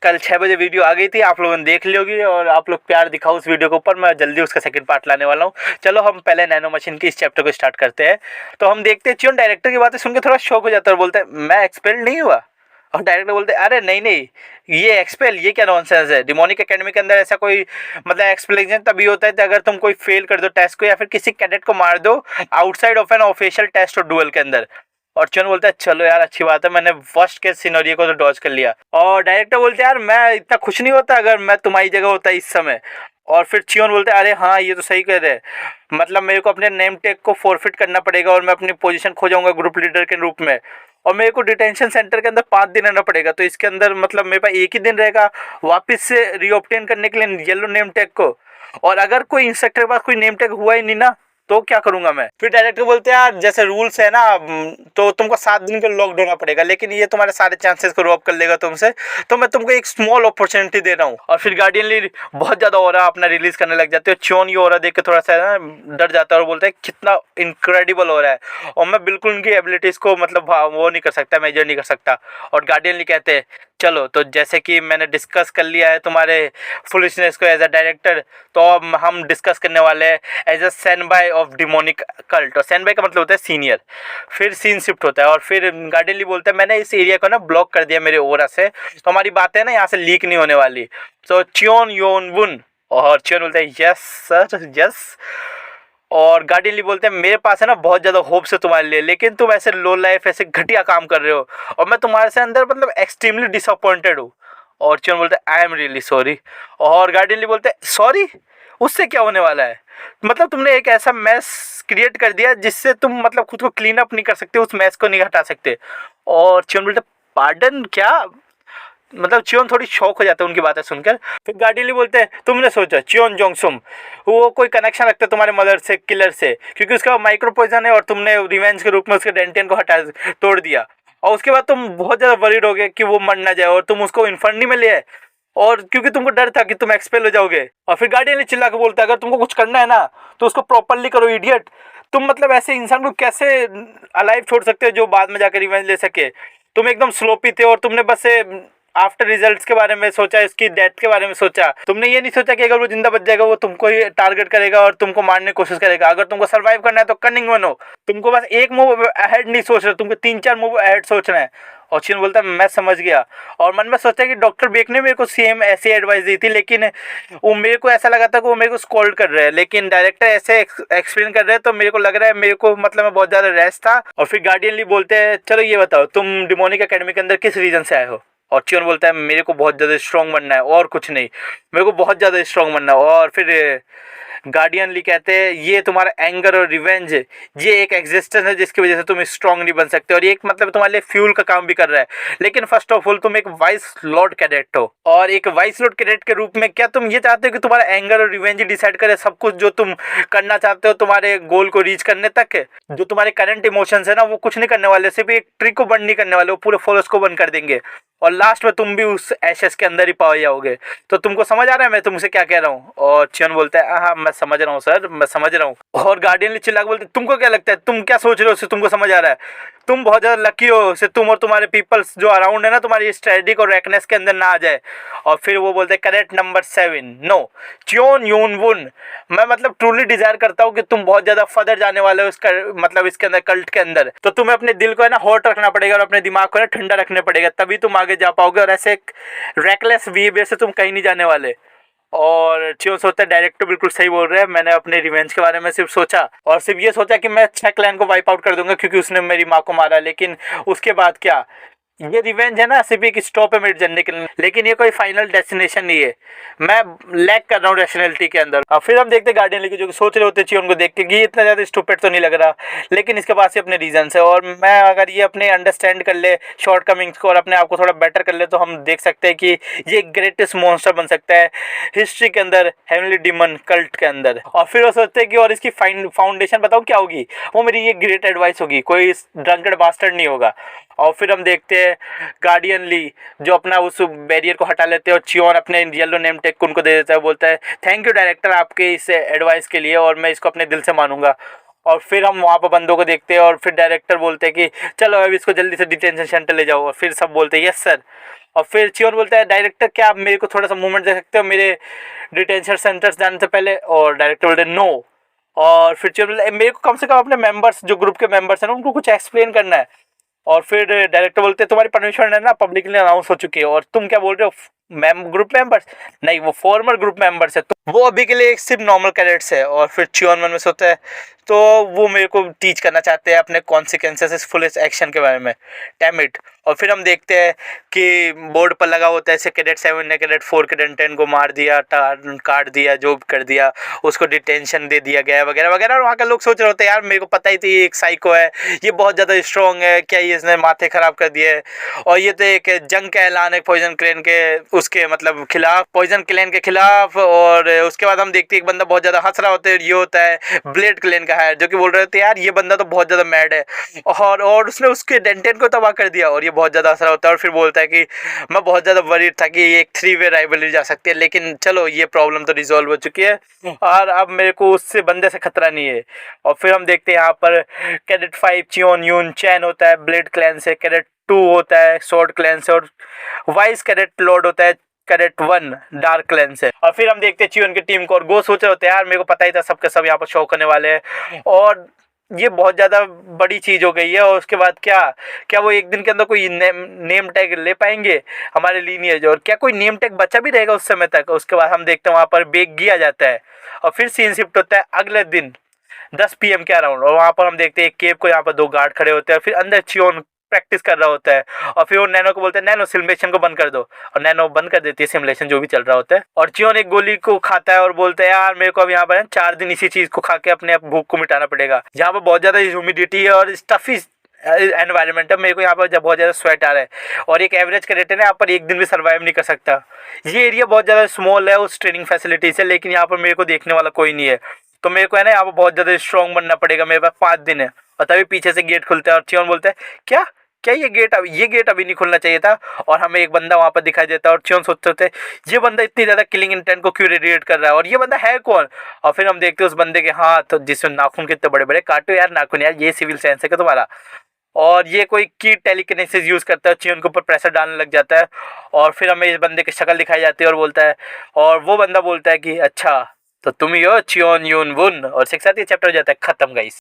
कल 6 बजे वीडियो आ गई थी, आप लोगों ने देख ली होगी और आप लोग प्यार दिखाओ उस वीडियो के ऊपर। मैं जल्दी उसका सेकंड पार्ट लाने वाला हूँ। चलो हम पहले नैनो मशीन की इस चैप्टर को स्टार्ट करते हैं। तो हम देखते हैं चियोन डायरेक्टर की बातें सुन के थोड़ा शॉक हो जाता है और बोलता है मैं एक्सपेल नहीं हुआ। और डायरेक्टर बोलते हैं अरे नहीं नहीं, ये एक्सपेल ये क्या नॉनसेंस है। डिमोनिक एकेडमी के अंदर ऐसा कोई मतलब एक्सप्लेनेशन तभी होता है अगर तुम कोई फेल कर दो टेस्ट को या फिर किसी कैडेट को मार दो outside of an official test और डुअल के अंदर। और चियोन बोलता है चलो यार अच्छी बात है, मैंने वर्स्ट केस सिनेरियो को तो डॉज कर लिया। और डायरेक्टर बोलते हैं यार मैं इतना खुश नहीं होता अगर मैं तुम्हारी जगह होता इस समय। और फिर चियोन बोलते हैं अरे हाँ ये तो सही कह रहे हैं, मतलब मेरे को अपने नेम टैग को फॉरफिट करना पड़ेगा और मैं अपनी पोजीशन खो जाऊंगा ग्रुप लीडर के रूप में। और मेरे को डिटेंशन सेंटर के अंदर 5 दिन रहना पड़ेगा। तो इसके अंदर मतलब मेरे पास एक ही दिन रहेगा वापस से रीऑब्टेन करने के लिए येलो नेम टैग को। और अगर कोई इंस्ट्रक्टर के पास कोई नेम टैग हुआ ही नहीं ना तो क्या करूंगा मैं। फिर डायरेक्टर बोलते हैं यार जैसे रूल्स है ना तो तुमको 7 दिन का लॉकडाउन होना पड़ेगा, लेकिन ये तुम्हारे सारे चांसेस को रॉब कर लेगा तुमसे, तो मैं तुमको एक स्मॉल अपॉर्चुनिटी दे रहा हूँ। और फिर गार्डियन ली बहुत ज्यादा ऑरा अपना रिलीज करने लग जाते हैं। चियोन ये ऑरा देख के थोड़ा सा डर जाता है और बोलता है कितना इनक्रेडिबल हो रहा है और मैं बिल्कुल उनकी एबिलिटीज को मतलब वो नहीं कर सकता, मेजर नहीं कर सकता। और गार्डियन ली कहते हैं चलो तो जैसे कि मैंने डिस्कस कर लिया है तुम्हारे फुलिशनेस को एज अ डायरेक्टर, तो अब हम डिस्कस करने वाले हैं as a senpai of demonic cult. और सेनबाई का मतलब होता है सीनियर। फिर सीन शिफ्ट होता है और फिर गार्डियन ली बोलते हैं मैंने इस एरिया को ना ब्लॉक कर दिया मेरे ओरा से, तो हमारी बातें ना यहाँ से लीक नहीं होने वाली। तो चियोन योनवुन और चियोन बोलते हैं यस सर यस। और गार्डियन ली बोलते हैं मेरे पास है ना बहुत ज़्यादा होप्स है तुम्हारे लिए, लेकिन तुम ऐसे लो लाइफ ऐसे घटिया काम कर रहे हो और मैं तुम्हारे से अंदर मतलब एक्सट्रीमली डिसअपॉइंटेड हूँ। और चियोन बोलते हैं आई एम रियली सॉरी। और गार्डियन ली बोलते हैं सॉरी, उससे क्या होने वाला है, मतलब तुमने एक ऐसा मैस क्रिएट कर दिया जिससे तुम मतलब खुद को क्लीन अप नहीं कर सकते, उस मैस को नहीं हटा सकते। और चियोन बोलते पार्डन क्या, मतलब चियोन थोड़ी शॉक हो जाता है उनकी बातें सुनकर। फिर गार्डियन ली बोलते हैं तुमने सोचा चियोन जोंगसुम वो कोई कनेक्शन रखता है तुम्हारे मदर से किलर से, क्योंकि उसका माइक्रो पॉइजन है और तुमने रिवेंज के रूप में उसके डेंटियन को हटा तोड़ दिया। और उसके बाद तुम बहुत ज़्यादा वरीड हो गए कि वो मर ना जाए और तुम उसको इन्फर्नी में ले आए, और क्योंकि तुमको डर था कि तुम एक्सपेल हो जाओगे। और फिर गार्डियन ने चिल्ला के बोलता है अगर तुमको कुछ करना है ना तो उसको प्रॉपरली करो इडियट। तुम मतलब ऐसे इंसान को कैसे अलाइव छोड़ सकते हो जो बाद में जाकर रिवेंज ले सके। तुम एकदम स्लोपी थे और तुमने बस आफ्टर रिजल्ट्स के बारे में सोचा, इसकी डेथ के बारे में सोचा। तुमने ये नहीं सोचा कि अगर वो जिंदा बच जाएगा वो तुमको ही टारगेट करेगा और तुमको मारने की कोशिश करेगा। अगर तुमको सर्वाइव करना है तो कनिंग बनो, तुमको बस एक मूव अहेड नहीं सोच रहे, तुमको 3-4 मूव अहेड सोचना है। और चियोन बोलता है मैं समझ गया। और मन में सोचा कि डॉक्टर बेक ने मेरे को सेम ऐसी एडवाइस दी थी, लेकिन वो मेरे को ऐसा लगा था कि वो मेरे को स्कॉल्ड कर रहे हैं, लेकिन डायरेक्टर ऐसे एक्सप्लेन कर रहे हैं तो मेरे को लग रहा है मेरे को मतलब मैं बहुत ज़्यादा रेस्ट था। और फिर गार्डियन ली बोलते हैं चलो ये बताओ तुम डिमोनिक एकेडमी के अंदर किस रीजन से आए हो। और चियोन बोलता है मेरे को बहुत ज़्यादा स्ट्रॉन्ग बनना है और कुछ नहीं, मेरे को बहुत ज़्यादा स्ट्रॉन्ग बनना है। और फिर गार्डियन ली कहते हैं ये तुम्हारा एंगर और रिवेंज ये एक एग्जिस्टेंस है जिसकी वजह से तुम स्ट्रॉन्ग नहीं बन सकते, और ये एक मतलब तुम्हारे लिए फ्यूल का काम भी कर रहा है। लेकिन फर्स्ट ऑफ ऑल तुम एक वाइस लॉर्ड कैडेट हो, और एक वाइस लॉर्ड कैडेट के रूप में क्या तुम ये चाहते हो कि तुम्हारा एंगर और रिवेंज डिसाइड करे सब कुछ जो तुम करना चाहते हो तुम्हारे गोल को रीच करने तक। जो तुम्हारे करंट इमोशंस है ना वो कुछ नहीं करने वाले, सिर्फ एक ट्रिक को बंद नहीं करने वाले, वो पूरे फॉरेस्ट को बंद कर देंगे और लास्ट में तुम भी उस एशेस के अंदर ही पाए जाओगे। तो तुमको समझ आ रहा है मैं तुमसे क्या कह रहा हूँ। और चियोन बोलता है हाँ मैं समझ रहा हूँ सर, मैं समझ रहा हूँ। और गार्डियन चिल्ला के बोलते तुमको क्या लगता है, तुम क्या सोच रहे हो उससे तुमको समझ आ रहा है, तुम बहुत ज़्यादा लकी हो से तुम और तुम्हारे पीपल्स जो अराउंड है ना तुम्हारी स्ट्रेटजिक और रैकनेस के अंदर ना आ जाए। और फिर वो बोलते हैं करेक्ट नंबर 7 नो चियोन योनवुन, मैं मतलब ट्रूली डिजायर करता हूँ कि तुम बहुत ज़्यादा फर्दर जाने वाले हो इसका मतलब इसके अंदर कल्ट के अंदर। तो तुम्हें अपने दिल को है ना हॉट रखना पड़ेगा और अपने दिमाग को ना ठंडा रखने पड़ेगा, तभी तुम आगे जा पाओगे, और ऐसे एक रैकलेस बिहेवियर से तुम कहीं नहीं जाने वाले। और चियोन सोचता है डायरेक्टर बिल्कुल सही बोल रहे हैं, मैंने अपने रिवेंज के बारे में सिर्फ सोचा और सिर्फ ये सोचा कि मैं 6 क्लैन को वाइप आउट कर दूंगा क्योंकि उसने मेरी माँ को मारा, लेकिन उसके बाद क्या, ये रिवेंज है ना सिर्फ एक स्टॉप है मेरे जर्नी के लिए, लेकिन ये कोई फाइनल डेस्टिनेशन नहीं है। मैं लैग कर रहा हूँ रैशनैलिटी के अंदर। और फिर हम देखते हैं गार्डियन लेके जो सोच रहे होते चाहिए उनको देख के कि ये इतना ज़्यादा स्टूपिड तो नहीं लग रहा, लेकिन इसके पास ही अपने रीजंस है। और मैं अगर ये अपने अंडरस्टैंड कर ले शॉर्ट कमिंग्स को और अपने आप को थोड़ा बेटर कर ले तो हम देख सकते हैं कि ये ग्रेटेस्ट मॉन्स्टर बन सकता है हिस्ट्री के अंदर, हेवनली डीमन कल्ट के अंदर। और फिर वो सोचते हैं कि और इसकी फाउंडेशन बताओ क्या होगी, वो मेरी ये ग्रेट एडवाइस होगी, कोई ड्रंकड बास्टर्ड नहीं होगा। और फिर हम देखते हैं गार्डियन ली जो अपना उस बैरियर को हटा लेते हैं और चियोन अपने येलो नेम टैग को उनको दे देता है, बोलता है थैंक यू डायरेक्टर आपके इस एडवाइस के लिए और मैं इसको अपने दिल से मानूंगा। और फिर हम वहाँ पर बंदों को देखते हैं और फिर डायरेक्टर बोलते हैं कि चलो अब इसको जल्दी से डिटेंशन सेंटर ले जाओ, और फिर सब बोलते हैं यस सर। और फिर चियोन बोलता है डायरेक्टर क्या आप मेरे को थोड़ा सा मूवमेंट दे सकते हो मेरे डिटेंशन सेंटर्स जाने से पहले, और डायरेक्टर बोलते हैं नो। और फिर चियोन बोलता है मेरे को कम से कम अपने मेंबर्स जो ग्रुप के मेंबर्स हैं ना उनको कुछ एक्सप्लेन करना है। और फिर डायरेक्टर बोलते हैं तुम्हारी परमिशन है ना पब्लिकली अनाउंस हो चुकी है, और तुम क्या बोल रहे हो ग्रुप मेंबर्स, नहीं वो फॉर्मर ग्रुप मेंबर्स है, तो वो अभी के लिए सिर्फ नॉर्मल कैडेट्स है। और फिर चियोन मन में सोचता है तो वो मेरे को टीच करना चाहते हैं अपने कॉन्सिक्वेंसेस फुल एक्शन के बारे में, डैम इट। और फिर हम देखते हैं कि बोर्ड पर लगा होता है ऐसे कैडेट 7 ने कैडेट 4 कैडेट 10 को मार दिया, काट दिया, जो कर दिया, उसको डिटेंशन दे दिया गया वगैरह वगैरह। और वहाँ के लोग सोच रहे होते हैं यार मेरे को पता ही थी एक साइको है, ये बहुत ज़्यादा स्ट्रॉन्ग है, क्या ये इसने माथे ख़राब कर दिए है। और ये तो एक जंग का ऐलान है पॉइजन क्लैन के उसके मतलब खिलाफ, पॉइजन क्लैन के खिलाफ। और उसके बाद हम देखते हैं एक बंदा बहुत ज़्यादा हंस रहा होता है, ये होता है ब्लेड क्लैन का है जो कि बोल रहे थे यार ये बंदा तो बहुत ज़्यादा मैड है, और उसने उसके डेंटेन को तबाह कर दिया। और ये बहुत ज़्यादा हंस रहा होता है और फिर बोलता है कि मैं बहुत ज़्यादा वरीड था कि ये एक 3-वे राइवलरी जा सकती है, लेकिन चलो ये प्रॉब्लम तो रिजॉल्व हो चुकी है और अब मेरे को उससे बंदे से खतरा नहीं है। और फिर हम देखते हैं यहाँ पर कैडेट 5 चियोन यून चैन होता है ब्लेड क्लैन से, कैडेट 2 होता है स्वॉर्ड क्लैन से, और वाइस कैडेट लॉर्ड होता है कैडेट 1 डार्क क्लैन से। और फिर हम देखते हैं चियोन की टीम को, और गो सोच रहे होते हैं यार मेरे को पता ही था सबके सब यहाँ पर शो करने वाले हैं और ये बहुत ज़्यादा बड़ी चीज़ हो गई है। और उसके बाद क्या क्या वो एक दिन के अंदर कोई नेम टैग ले पाएंगे हमारे लीनिएज, और क्या कोई नेम टैग बचा भी रहेगा उस समय तक। उसके बाद हम देखते हैं वहाँ पर बेग किया जाता है और फिर सीन शिफ्ट होता है अगले दिन 10 PM के अराउंड, और वहाँ पर हम देखते हैं एक केव को, यहाँ पर 2 गार्ड खड़े होते हैं, फिर अंदर चियोन प्रैक्टिस कर रहा होता है। और फिर वो नैनो को बोलते हैं नैनो सिमुलेशन को बंद कर दो, और नैनो बंद कर देती है सिमुलेशन जो भी चल रहा होता है। और चियोन एक गोली को खाता है और बोलता है यार मेरे को अब यहाँ पर 4 दिन इसी चीज को खा के अपने भूख को मिटाना पड़ेगा, जहाँ पर बहुत ज्यादा ह्यूमिडिटी है और स्टफी एनवायरनमेंट है, मेरे को यहाँ पर जब बहुत ज़्यादा स्वेट आ रहा है और एक एवरेज कैडेट है ना यहाँ पर एक दिन भी सर्वाइव नहीं कर सकता। ये एरिया बहुत ज़्यादा स्मॉल है उस ट्रेनिंग फैसिलिटी से, लेकिन यहाँ पर मेरे को देखने वाला कोई नहीं है, तो मेरे को है ना यहाँ पर बहुत ज़्यादा स्ट्रॉन्ग बनना पड़ेगा, मेरे पास 5 दिन है। और तभी पीछे से गेट खुलता है और चियोन बोलता है क्या क्या ये गेट अभी नहीं खुलना चाहिए था। और हमें एक बंदा वहाँ पर दिखाई देता है और चियोन सोचते होते ये बंदा इतनी ज़्यादा किलिंग इंटेंट को क्यों रेडिएट कर रहा है और ये बंदा है कौन। और फिर हम देखते हैं उस बंदे के हाथ जिसमें नाखून कितने बड़े बड़े, काटो यार नाखून यार, ये सिविल सेंस है क्या तुम्हारा। और ये कोई की टेलीकिनेसिस यूज़ करता है, चियोन के ऊपर प्रेशर डालने लग जाता है। और फिर हमें इस बंदे की शक्ल दिखाई जाती है और बोलता है, और वो बंदा बोलता है कि अच्छा तो तुम ही हो चियोन यून वुन, और साथ ही चैप्टर हो जाता है खत्म गाइस।